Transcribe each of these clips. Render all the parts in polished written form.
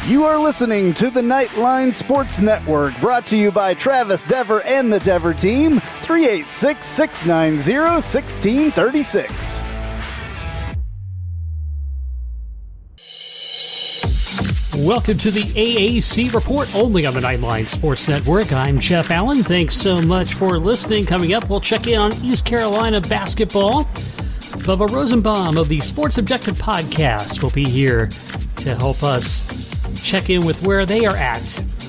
You are listening to the Nightline Sports Network, brought to you by Travis Dever and the Dever team, 386-690-1636. Welcome to the AAC Report, only on the Nightline Sports Network. I'm Jeff Allen. Thanks so much for listening. Coming up, we'll check in on East Carolina basketball. Bubba Rosenbaum of the Sports Objective Podcast will be here to help us check in with where they are at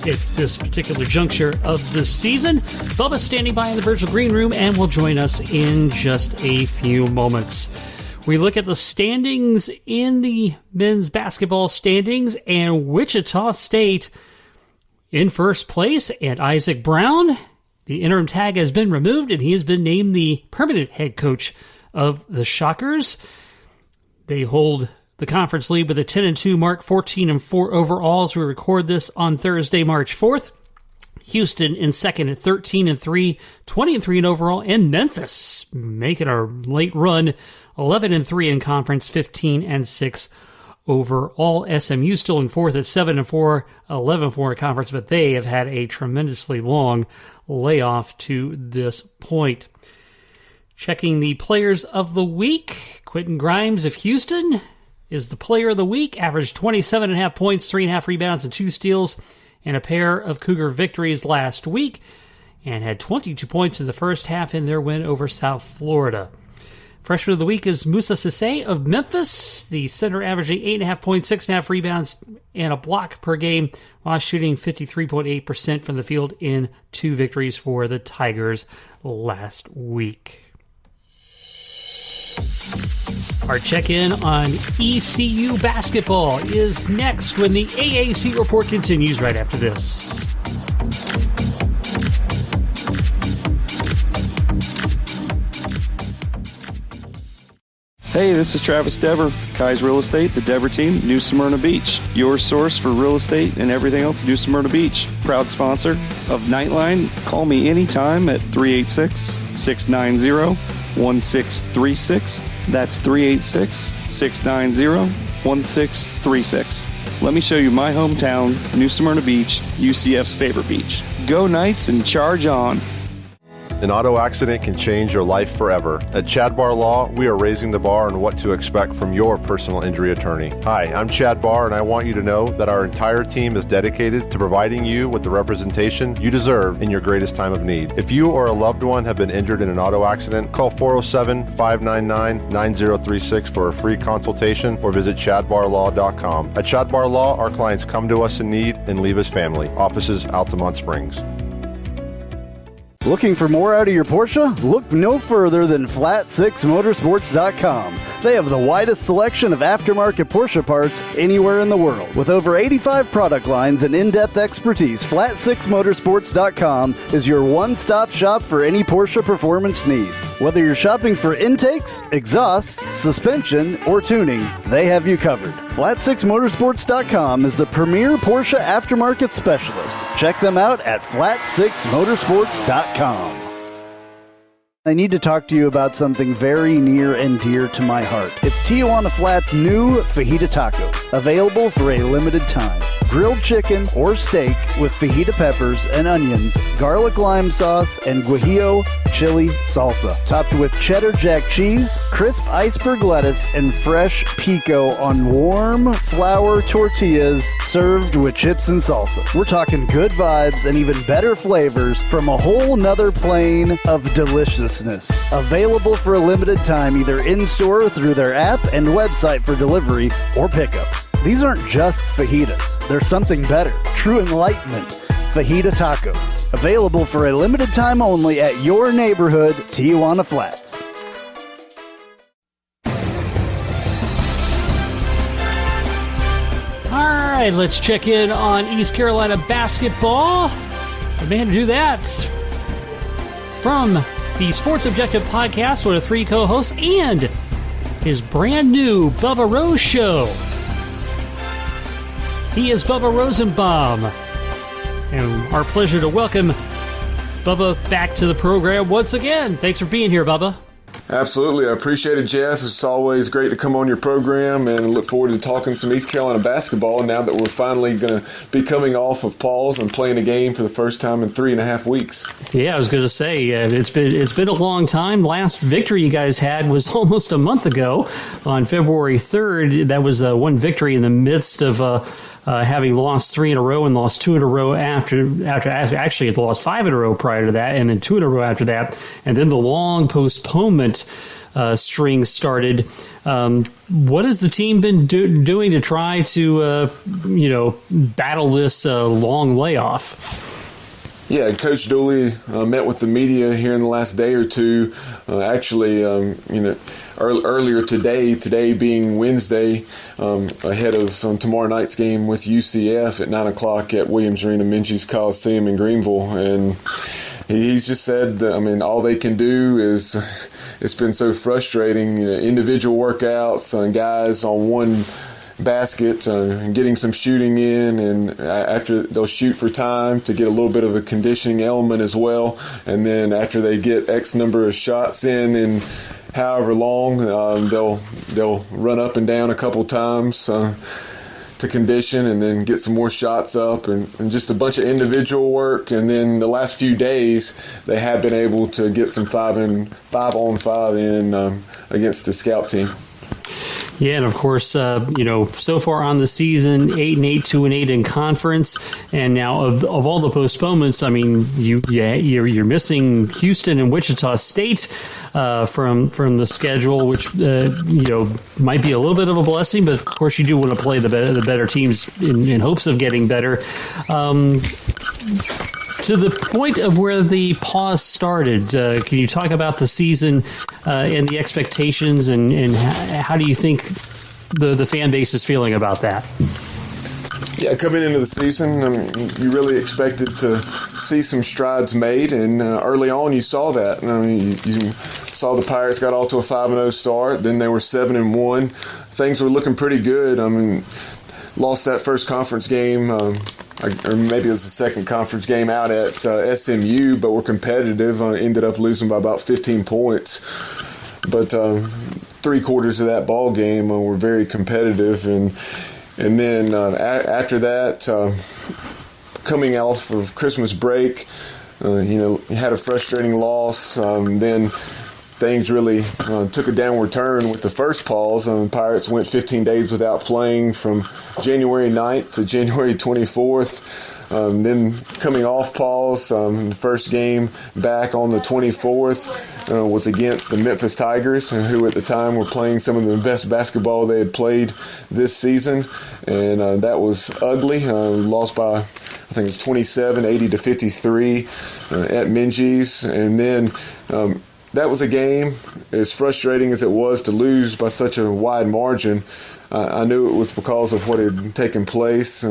this particular juncture of the season. Bubba's standing by in the virtual green room and will join us in just a few moments. We look at the standings in the men's basketball standings, and Wichita State in first place, and Isaac Brown, the interim tag has been removed, and he has been named the permanent head coach of the Shockers. They hold the conference lead with a 10-2 mark, 14-4 overall as we record this on Thursday, March 4th. Houston in second at 13-3, 20-3 in overall, and Memphis making a late run, 11-3 in conference, 15-6 overall. SMU still in fourth at 7-4, 11-4 in conference, but they have had a tremendously long layoff to this point. Checking the players of the week, Quentin Grimes of Houston is the player of the week, averaged 27.5 points, 3.5 rebounds, and 2 steals, and a pair of Cougar victories last week, and had 22 points in the first half in their win over South Florida. Freshman of the week is Musa Sissé of Memphis, the center averaging 8.5 points, 6.5 rebounds, and a block per game, while shooting 53.8% from the field in 2 victories for the Tigers last week. Our check-in on ECU basketball is next when the AAC report continues right after this. Hey, this is Travis Dever, Kai's Real Estate, the Dever team, New Smyrna Beach. Your source for real estate and everything else, New Smyrna Beach. Proud sponsor of Nightline. Call me anytime at 386-690-1636. That's 386-690-1636. Let me show you my hometown, New Smyrna Beach, UCF's favorite beach. Go Knights and charge on. An auto accident can change your life forever. At Chad Barr Law, we are raising the bar on what to expect from your personal injury attorney. Hi, I'm Chad Barr, and I want you to know that our entire team is dedicated to providing you with the representation you deserve in your greatest time of need. If you or a loved one have been injured in an auto accident, call 407-599-9036 for a free consultation or visit chadbarlaw.com. At Chad Barr Law, our clients come to us in need and leave as family. Offices, Altamont Springs. Looking for more out of your Porsche? Look no further than Flat6Motorsports.com. They have the widest selection of aftermarket Porsche parts anywhere in the world. With over 85 product lines and in-depth expertise, Flat6Motorsports.com is your one-stop shop for any Porsche performance needs. Whether you're shopping for intakes, exhausts, suspension, or tuning, they have you covered. Flat6Motorsports.com is the premier Porsche aftermarket specialist. Check them out at Flat6Motorsports.com. I need to talk to you about something very near and dear to my heart. It's Tijuana Flat's new fajita tacos, available for a limited time. Grilled chicken or steak with fajita peppers and onions, garlic lime sauce, and guajillo chili salsa, topped with cheddar jack cheese, crisp iceberg lettuce, and fresh pico on warm flour tortillas served with chips and salsa. We're talking good vibes and even better flavors from a whole nother plane of deliciousness. Available for a limited time either in-store or through their app and website for delivery or pickup. These aren't just fajitas. They're something better. True enlightenment. Fajita tacos. Available for a limited time only at your neighborhood Tijuana Flats. All right, let's check in on East Carolina basketball. The man to do that from the Sports Objective Podcast with 3 co-hosts and his brand new Bubba Rose Show. He is Bubba Rosenbaum, and our pleasure to welcome Bubba back to the program once again. Thanks for being here, Bubba. Absolutely. I appreciate it, Jeff. It's always great to come on your program and look forward to talking some East Carolina basketball now that we're finally going to be coming off of pause and playing a game for the first time in 3.5 weeks. Yeah, I was going to say, it's been a long time. Last victory you guys had was almost a month ago on February 3rd. That was one victory in the midst of having lost 3 in a row and lost 2 in a row after actually had lost 5 in a row prior to that, and then 2 in a row after that, and then the long postponement string started. What has the team been doing to try to battle this long layoff? Yeah, Coach Dooley met with the media here in the last day or two. Earlier today being Wednesday, ahead of tomorrow night's game with UCF at 9 o'clock at Williams Arena Minges Coliseum in Greenville. And he's just said, all they can do is, it's been so frustrating, individual workouts and guys on one basket, getting some shooting in, and after they'll shoot for time to get a little bit of a conditioning element as well, and then after they get X number of shots in however long, they'll run up and down a couple times to condition, and then get some more shots up, and just a bunch of individual work. And then the last few days they have been able to get some 5-on-5 in against the scout team. Yeah, and of course, so far on the season, 8-8, 2-8 in conference, and now of all the postponements, you're missing Houston and Wichita State from the schedule, which might be a little bit of a blessing, but of course you do want to play the better teams in hopes of getting better. To the point of where the pause started, can you talk about the season and the expectations, and how do you think the fan base is feeling about that? Yeah, coming into the season, you really expected to see some strides made, and early on you saw that. You saw the Pirates got off to a 5-0 start, then they were 7-1. Things were looking pretty good. Lost that first conference game, or maybe it was the second conference game out at SMU, but were competitive. Ended up losing by about 15 points. But 3 quarters of that ball game were very competitive, and then after that, coming off of Christmas break, you had a frustrating loss. Then things really took a downward turn with the first pause. Pirates went 15 days without playing from January 9th to January 24th. Then coming off pause, the first game back on the 24th was against the Memphis Tigers, who at the time were playing some of the best basketball they had played this season. And that was ugly. Lost by, I think it was 27, 80-53 at Minges. And then that was a game, as frustrating as it was to lose by such a wide margin. I knew it was because of what had taken place,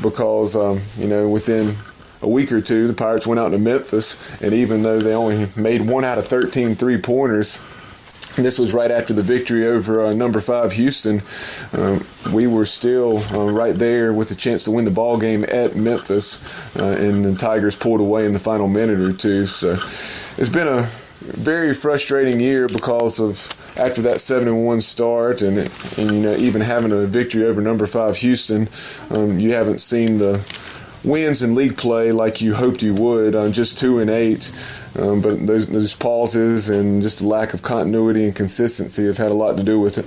because, within a week or two, the Pirates went out to Memphis, and even though they only made 1 out of 13 three-pointers, and this was right after the victory over number 5 Houston, we were still right there with a chance to win the ball game at Memphis, and the Tigers pulled away in the final minute or two. So it's been a very frustrating year because of after that 7-1 start and even having a victory over number 5 Houston, you haven't seen the wins in league play like you hoped you would, just 2-8. But those pauses and just the lack of continuity and consistency have had a lot to do with it.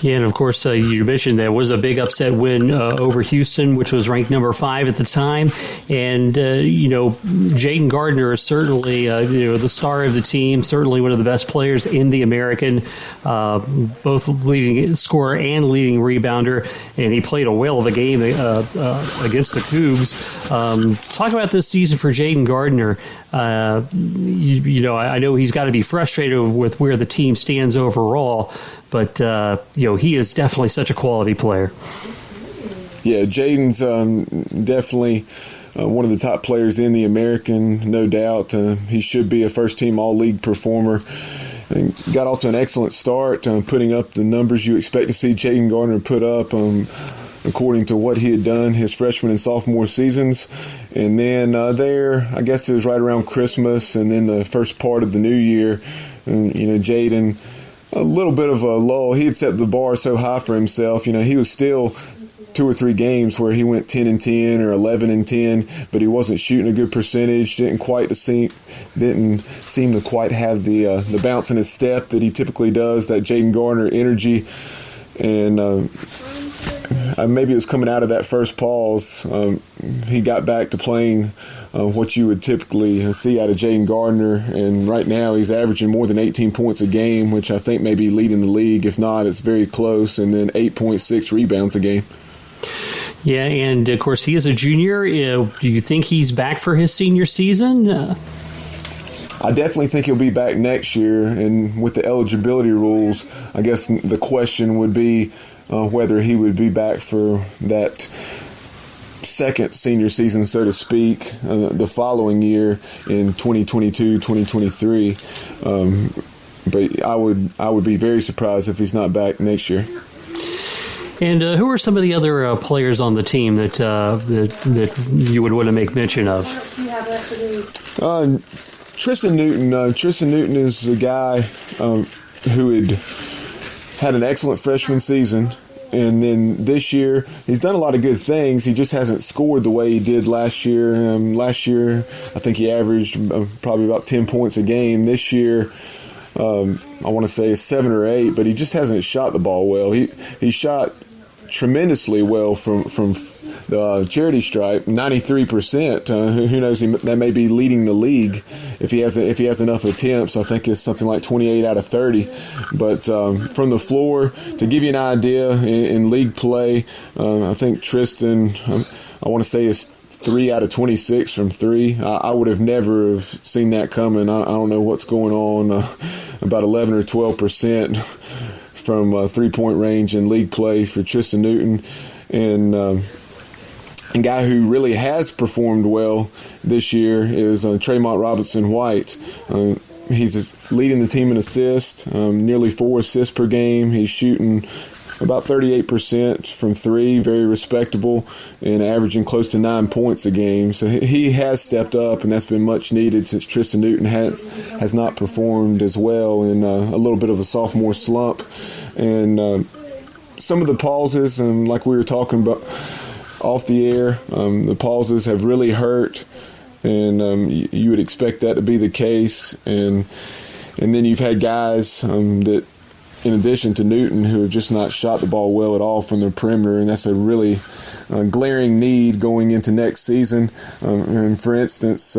Yeah, and of course, you mentioned there was a big upset win over Houston, which was ranked number 5 at the time. And, Jaden Gardner is certainly, the star of the team, certainly one of the best players in the American, both leading scorer and leading rebounder. And he played a whale of a game against the Cougs. Talk about this season for Jaden Gardner. I know he's got to be frustrated with where the team stands overall, but he is definitely such a quality player. Yeah, Jaden's definitely one of the top players in the American, no doubt. He should be a first-team all-league performer. And got off to an excellent start, putting up the numbers you expect to see Jaden Gardner put up, according to what he had done his freshman and sophomore seasons. And then I guess it was right around Christmas and then the first part of the new year, And, Jaden, a little bit of a lull. He had set the bar so high for himself. He was still 2 or 3 games where he went 10-10 or 11-10, but he wasn't shooting a good percentage. Didn't seem to quite have the bounce in his step that he typically does. That Jaden Gardner energy, and maybe it was coming out of that first pause. He got back to playing what you would typically see out of Jaden Gardner, and right now he's averaging more than 18 points a game, which I think may be leading the league. If not, it's very close, and then 8.6 rebounds a game. Yeah, and of course he is a junior. Do you think he's back for his senior season? I definitely think he'll be back next year, and with the eligibility rules, I guess the question would be whether he would be back for that second senior season, so to speak, the following year in 2022-2023. But I would be very surprised if he's not back next year. And who are some of the other players on the team that you would want to make mention of? Tristan Newton. Tristan Newton is a guy who had an excellent freshman season. And then this year, he's done a lot of good things. He just hasn't scored the way he did last year. Last year, I think he averaged probably about 10 points a game. This year, I want to say 7 or 8, but he just hasn't shot the ball well. He shot tremendously well from the charity stripe, 93%. Who knows? That may be leading the league if he has enough attempts. I think it's something like 28 out of 30. But from the floor, to give you an idea, in league play, I think Tristan, I want to say is 3 out of 26 from 3. I would have never have seen that coming. I don't know what's going on. About 11 or 12% from 3-point range in league play for Tristan Newton. And a guy who really has performed well this year is Tremont Robinson-White. He's leading the team in assists, nearly 4 assists per game. He's shooting about 38% from 3, very respectable, and averaging close to 9 points a game. So he has stepped up, and that's been much needed since Tristan Newton has not performed as well in a little bit of a sophomore slump. And some of the pauses, and like we were talking about off the air, the pauses have really hurt, and you would expect that to be the case. And then you've had guys that, in addition to Newton, who have just not shot the ball well at all from the perimeter, and that's a really glaring need going into next season. And for instance,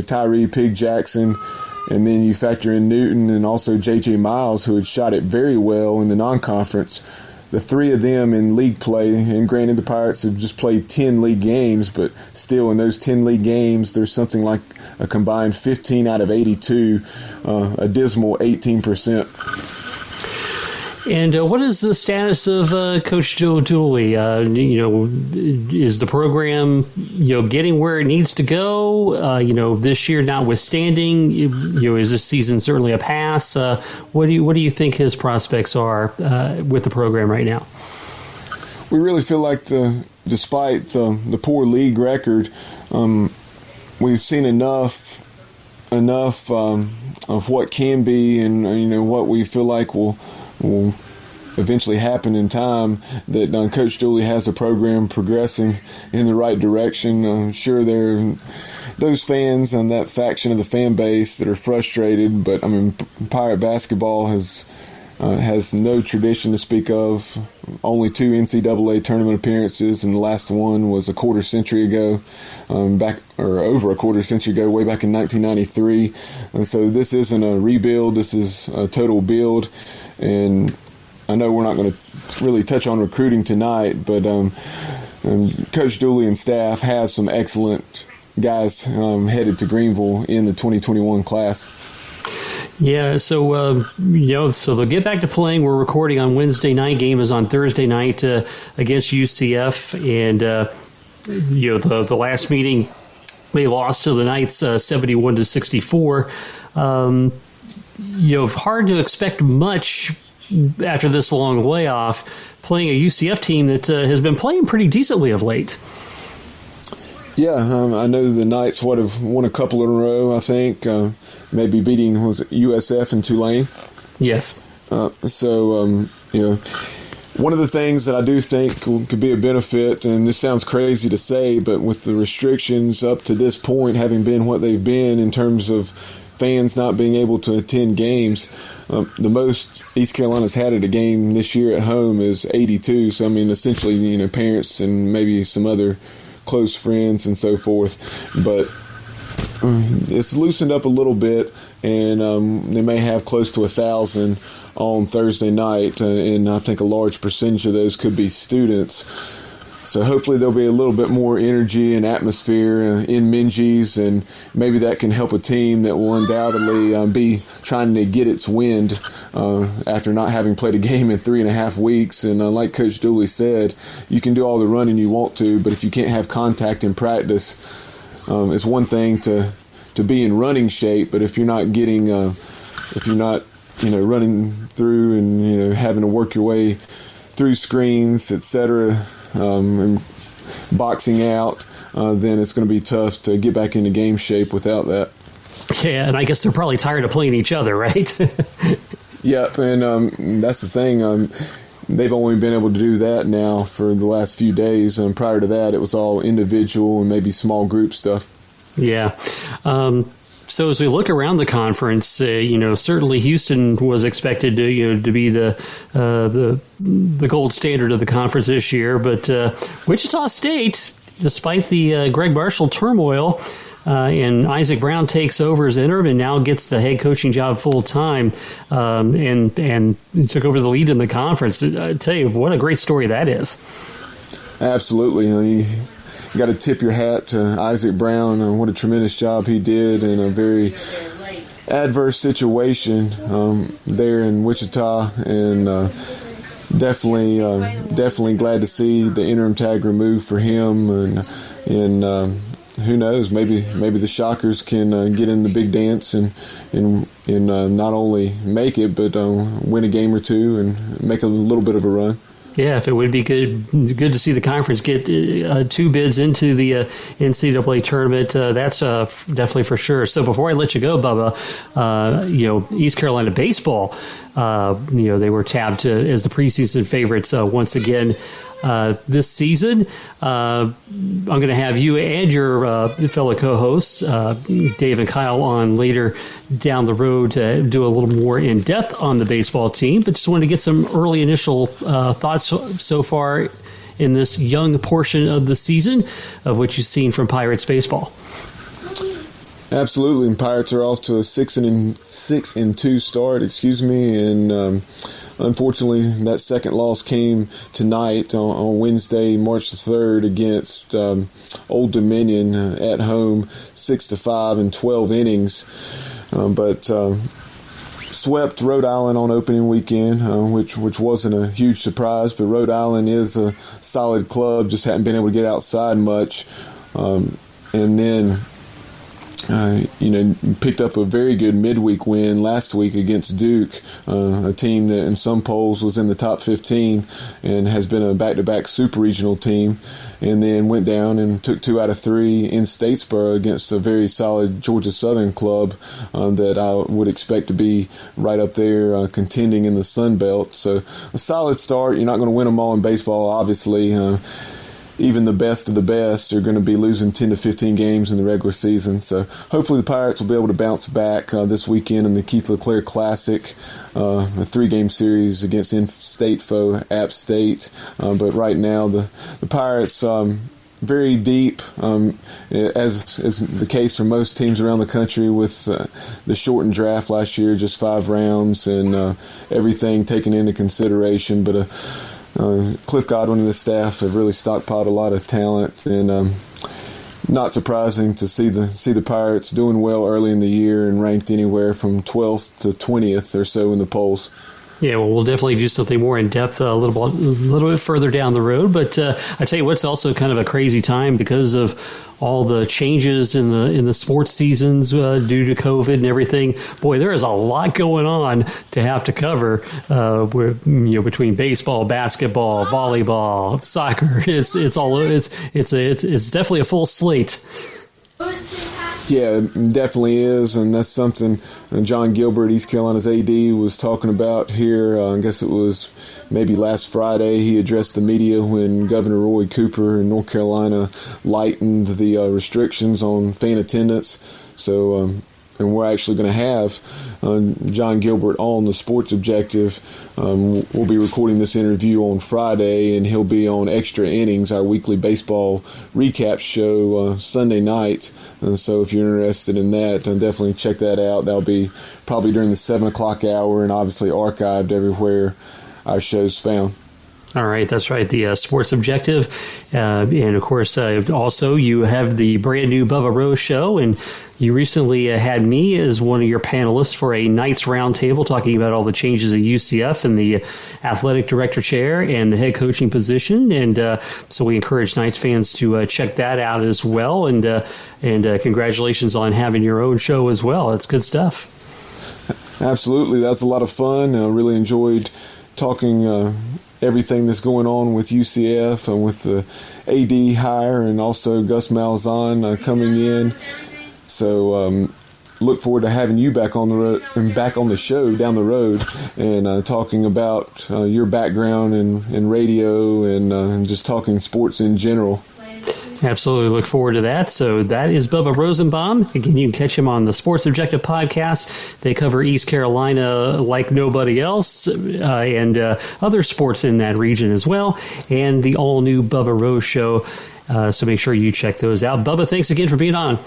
Tyree Pig Jackson, and then you factor in Newton and also J.J. Miles, who had shot it very well in the non-conference. The 3 of them in league play, and granted the Pirates have just played 10 league games, but still in those 10 league games, there's something like a combined 15 out of 82, a dismal 18%. And what is the status of Coach Joe Dooley? Is the program, getting where it needs to go? This year notwithstanding, is this season certainly a pass? What do you think his prospects are with the program right now? We really feel like despite the poor league record, we've seen enough of what can be, and what we feel like will eventually happen in time, that Coach Dooley has the program progressing in the right direction. I'm sure there are those fans and that faction of the fan base that are frustrated, but Pirate basketball has no tradition to speak of. Only 2 NCAA tournament appearances, and the last one was a quarter century ago, over a quarter century ago, way back in 1993. And so this isn't a rebuild, this is a total build. And I know we're not going to really touch on recruiting tonight, but Coach Dooley and staff have some excellent guys headed to Greenville in the 2021 class. Yeah, so so they'll get back to playing. We're recording on Wednesday night. Game is on Thursday night against UCF, and the last meeting they lost to the Knights 71-64. Hard to expect much after this long layoff, playing a UCF team that has been playing pretty decently of late. Yeah, I know the Knights have won a couple in a row, I think, maybe beating USF and Tulane. Yes. One of the things that I do think could be a benefit, and this sounds crazy to say, but with the restrictions up to this point having been what they've been in terms of fans not being able to attend games, the most East Carolina's had at a game this year at home is 82. So, I mean, essentially, parents and maybe some other close friends and so forth. But it's loosened up a little bit, and they may have close to 1,000 on Thursday night, and I think a large percentage of those could be students. So hopefully there'll be a little bit more energy and atmosphere in Minges, and maybe that can help a team that will undoubtedly be trying to get its wind after not having played a game in 3.5 weeks. And like Coach Dooley said, you can do all the running you want to, but if you can't have contact in practice, it's one thing to be in running shape, but if you're not getting, running through and having to work your way through screens, etc., and boxing out, then it's going to be tough to get back into game shape without that. Yeah, and I guess they're probably tired of playing each other, right? Yep, and that's the thing. They've only been able to do that now for the last few days. Prior to that, it was all individual and maybe small group stuff. Yeah. So as we look around the conference, certainly Houston was expected to be the gold standard of the conference this year, but Wichita State, despite the Greg Marshall turmoil, and Isaac Brown takes over as interim and now gets the head coaching job full time, and took over the lead in the conference. I tell you, what a great story that is. Absolutely. You got to tip your hat to Isaac Brown. What a tremendous job he did in a very adverse situation there in Wichita, and definitely glad to see the interim tag removed for him. And who knows, maybe the Shockers can get in the big dance and not only make it, but win a game or two and make a little bit of a run. Yeah, if it would be good to see the conference get 2 bids into the NCAA tournament, that's definitely for sure. So before I let you go, Bubba, East Carolina baseball, they were tabbed as the preseason favorites once again this season. I'm going to have you and your fellow co-hosts, Dave and Kyle, on later down the road to do a little more in-depth on the baseball team, but just wanted to get some early initial thoughts so far in this young portion of the season of what you've seen from Pirates baseball. Absolutely, and Pirates are off to a 6-2 start. And unfortunately, that second loss came tonight on Wednesday, March the 3rd, against Old Dominion at home, 6-5 in 12 innings. But swept Rhode Island on opening weekend, which wasn't a huge surprise. But Rhode Island is a solid club, just hadn't been able to get outside much. And then picked up a very good midweek win last week against Duke, a team that in some polls was in the top 15 and has been a back-to-back super regional team, and then went down and took 2 out of 3 in Statesboro against a very solid Georgia Southern club that I would expect to be right up there contending in the Sun Belt. So a solid start. You're not going to win them all in baseball, obviously. Even the best of the best are going to be losing 10 to 15 games in the regular season. So hopefully the Pirates will be able to bounce back this weekend in the Keith LeClaire Classic, a 3-game series against in-state foe App State. But right now the Pirates very deep, as is the case for most teams around the country, with the shortened draft last year, just 5 rounds, and everything taken into consideration. But Cliff Godwin and his staff have really stockpiled a lot of talent, and not surprising to see the Pirates doing well early in the year and ranked anywhere from 12th to 20th or so in the polls. Yeah, well, we'll definitely do something more in depth a little bit further down the road. But I tell you what's also kind of a crazy time because of all the changes in the sports seasons due to COVID and everything. Boy, there is a lot going on to have to cover between baseball, basketball, volleyball, soccer. It's definitely a full slate. Yeah, it definitely is, and that's something John Gilbert, East Carolina's AD, was talking about here. I guess it was maybe last Friday. He addressed the media when Governor Roy Cooper in North Carolina lightened the restrictions on fan attendance. So, and we're actually going to have John Gilbert on the Sports Objective. We'll be recording this interview on Friday, and he'll be on Extra Innings, our weekly baseball recap show, Sunday night. And so if you're interested in that, definitely check that out. That'll be probably during the 7 o'clock hour and obviously archived everywhere our show's found. All right, that's right, the Sports Objective. And, of course, also you have the brand new Bubba Rose show, and you recently had me as one of your panelists for a Knights Roundtable talking about all the changes at UCF and the athletic director chair and the head coaching position. And so we encourage Knights fans to check that out as well. And congratulations on having your own show as well. It's good stuff. Absolutely. That's a lot of fun. I really enjoyed talking everything that's going on with UCF and with the AD hire and also Gus Malzahn coming in. So look forward to having you back on the road and back on the show down the road and talking about your background in radio and just talking sports in general. Absolutely look forward to that. So that is Bubba Rosenbaum. Again, you can catch him on the Sports Objective podcast. They cover East Carolina like nobody else and other sports in that region as well. And the all-new Bubba Rose show. So make sure you check those out. Bubba, thanks again for being on.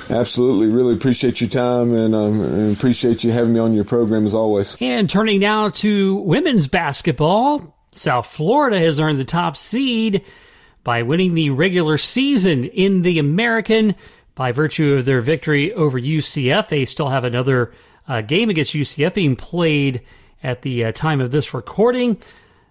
Absolutely. Really appreciate your time and appreciate you having me on your program as always. And turning now to women's basketball, South Florida has earned the top seed by winning the regular season in the American by virtue of their victory over UCF. They still have another game against UCF being played at the time of this recording.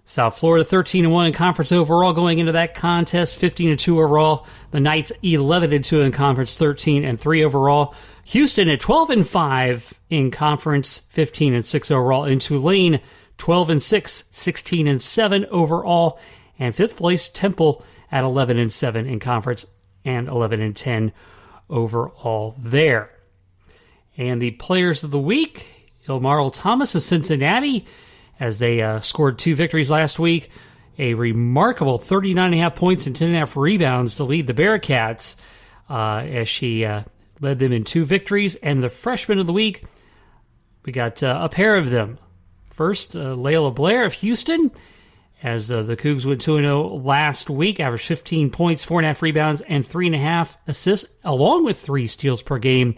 South Florida 13-1 in conference overall going into that contest, 15-2 overall. The Knights 11-2 in conference, 13-3 overall. Houston at 12-5 in conference, 15-6 overall. And Tulane 12-6, 16-7 overall. And fifth place Temple at 11-7 in conference and 11-10 overall there. And the players of the week, Ilmarl Thomas of Cincinnati, as they scored 2 victories last week. A remarkable 39.5 points and 10.5 rebounds to lead the Bearcats as she led them in 2 victories. And the freshman of the week, we got a pair of them. First, Layla Blair of Houston, as the Cougs went 2-0 last week, averaged 15 points, 4.5 rebounds, and 3.5 assists, along with 3 steals per game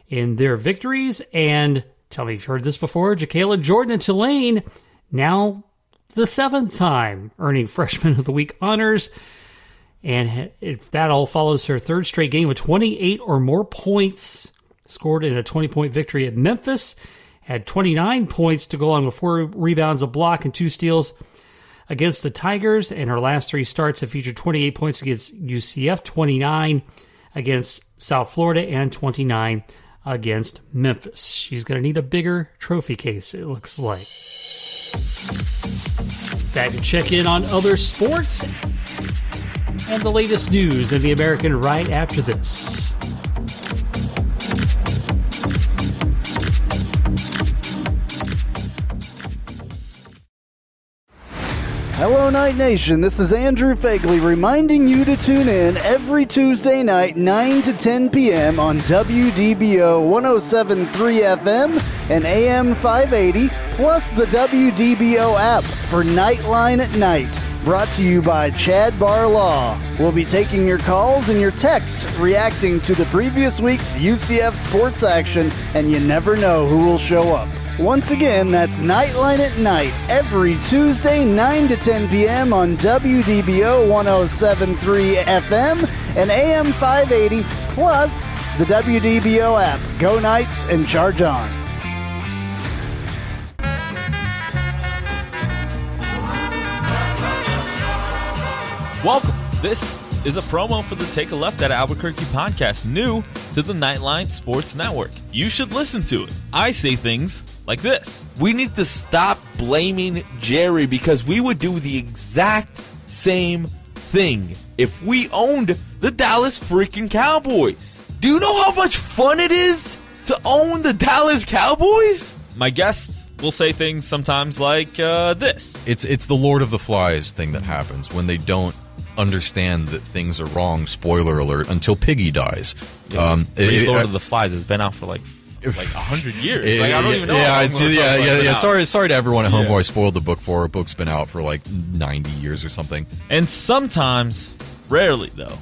in their victories. And tell me if you've heard this before, Jacayla Jordan of Tulane, now the 7th time earning Freshman of the Week honors. And if that all follows her 3rd straight game with 28 or more points, scored in a 20-point victory at Memphis, had 29 points to go along with 4 rebounds, a block, and 2 steals against the Tigers, and her last 3 starts have featured 28 points against UCF, 29 against South Florida, and 29 against Memphis. She's going to need a bigger trophy case, it looks like. Back to check in on other sports and the latest news in the American right after this. Hello, Night Nation. This is Andrew Fagley reminding you to tune in every Tuesday night, 9 to 10 p.m. on WDBO 107.3 FM and AM 580, plus the WDBO app for Nightline at Night. Brought to you by Chad Bar Law. We'll be taking your calls and your texts reacting to the previous week's UCF sports action, and you never know who will show up. Once again, that's Nightline at Night, every Tuesday, 9 to 10 p.m. on WDBO 107.3 FM and AM 580, plus the WDBO app. Go Knights and charge on. Welcome. This is a promo for the Take a Left at Albuquerque podcast, new to the Nightline Sports Network. You should listen to it. I say things like this. We need to stop blaming Jerry because we would do the exact same thing if we owned the Dallas freaking Cowboys. Do you know how much fun it is to own the Dallas Cowboys? My guests will say things sometimes like this. It's the Lord of the Flies thing that happens when they don't understand that things are wrong. Spoiler alert! Until Piggy dies. Lord of the Flies has been out for like 100 years. I don't even know. Yeah. Sorry to everyone at home who I spoiled the book for. A book's been out for like 90 years or something. And sometimes, rarely though,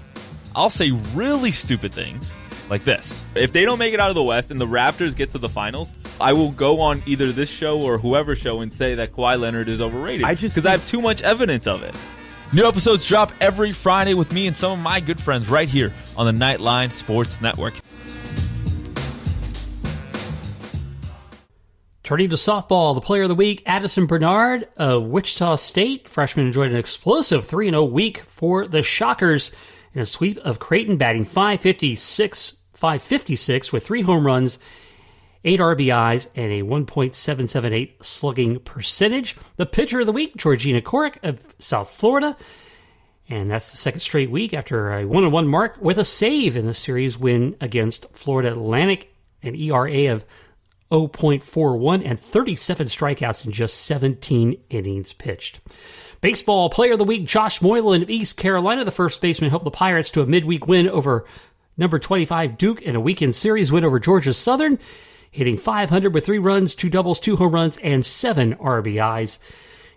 I'll say really stupid things like this. If they don't make it out of the West and the Raptors get to the finals, I will go on either this show or whoever's show and say that Kawhi Leonard is overrated. Because I have too much evidence of it. New episodes drop every Friday with me and some of my good friends right here on the Nightline Sports Network. Turning to softball, the player of the week, Addison Bernard of Wichita State. Freshman enjoyed an explosive 3-0 week for the Shockers in a sweep of Creighton, batting .556 with 3 home runs, 8 RBIs, and a 1.778 slugging percentage. The pitcher of the week, Georgina Corrick of South Florida. And that's the second straight week after a 1-1 mark with a save in the series win against Florida Atlantic, an ERA of 0.41 and 37 strikeouts in just 17 innings pitched. Baseball player of the week, Josh Moylan of East Carolina. The first baseman helped the Pirates to a midweek win over number 25 Duke and a weekend series win over Georgia Southern, hitting .500 with 3 runs, 2 doubles, 2 home runs, and 7 RBIs.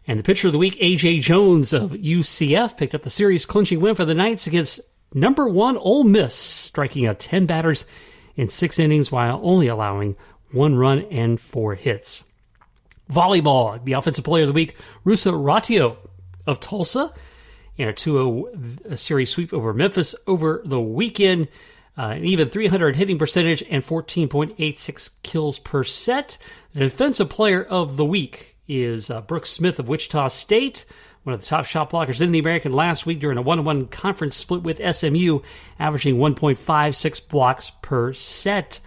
And the pitcher of the week, A.J. Jones of UCF, picked up the series-clinching win for the Knights against number 1 Ole Miss, striking out 10 batters in 6 innings while only allowing 1 run and 4 hits. Volleyball, the offensive player of the week, Rusa Ratio of Tulsa, in a 2-0 series sweep over Memphis over the weekend. An even .300 hitting percentage and 14.86 kills per set. The defensive player of the week is Brooke Smith of Wichita State, one of the top shot blockers in the American last week during a 1-1 conference split with SMU, averaging 1.56 blocks per set.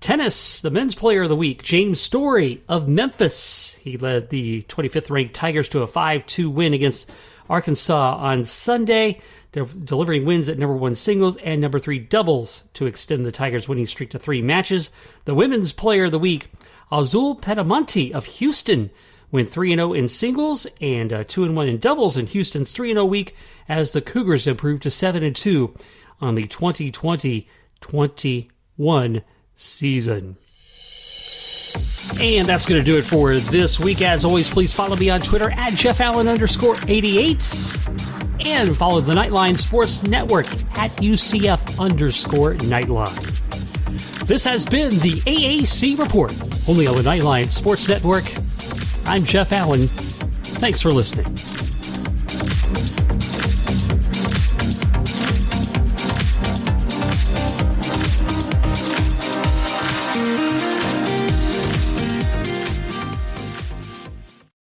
Tennis, the men's player of the week, James Story of Memphis. He led the 25th-ranked Tigers to a 5-2 win against Arkansas on Sunday, delivering wins at number 1 singles and number 3 doubles to extend the Tigers' winning streak to 3 matches. The women's player of the week, Azul Pedamonte of Houston, went 3-0 in singles and 2-1 in doubles in Houston's 3-0 week as the Cougars improved to 7-2 on the 2020-21 season. And that's going to do it for this week. As always, please follow me on Twitter at JeffAllen_88 and follow the Nightline Sports Network at UCF_Nightline. This has been the AAC Report, only on the Nightline Sports Network. I'm Jeff Allen. Thanks for listening.